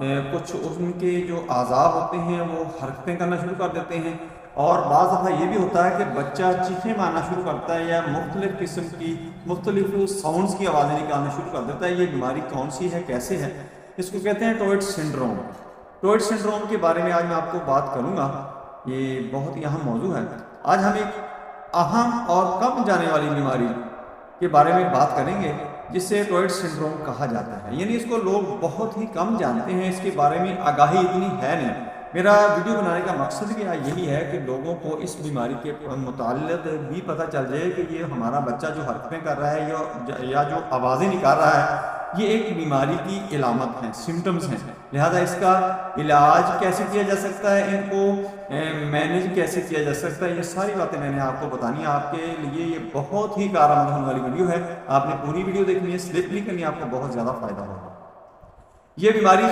کچھ ان کے جو اعضاء ہوتے ہیں وہ حرکتیں کرنا شروع کر دیتے ہیں، اور بعض دفعہ یہ بھی ہوتا ہے کہ بچہ چیخیں مارنا شروع کرتا ہے یا مختلف قسم کی مختلف ساؤنڈز کی آوازیں نکالنا شروع کر دیتا ہے۔ یہ بیماری کون سی ہے، کیسے ہے؟ اس کو کہتے ہیں ٹوئٹ سنڈروم۔ ٹوئٹ سنڈروم کے بارے میں آج میں آپ کو بات کروں گا، یہ بہت ہی اہم موضوع ہے۔ آج ہم ایک اہم اور کم جانے والی بیماری کے بارے میں بات کریں گے جس سے ٹوئٹ سنڈروم کہا جاتا ہے، یعنی اس کو لوگ بہت ہی کم جانتے ہیں، اس کے بارے میں آگاہی اتنی ہے نہیں۔ میرا ویڈیو بنانے کا مقصد بھی یہی ہے کہ لوگوں کو اس بیماری کے متعلق بھی پتہ چل جائے کہ یہ ہمارا بچہ جو حرکتیں کر رہا ہے یا جو آوازیں نکال رہا ہے، یہ ایک بیماری کی علامت ہیں، سمٹمز ہیں، لہذا اس کا علاج کیسے کیا جا سکتا ہے، ان کو مینیج کیسے کیا جا سکتا ہے، یہ ساری باتیں میں نے آپ کو بتانی ہے۔ آپ کے لیے یہ بہت ہی کارآمد ہونے والی ویڈیو ہے، آپ نے پوری ویڈیو دیکھنی ہے، سلپ نہیں کرنی، آپ کو بہت زیادہ فائدہ ہوگا۔ یہ بیماری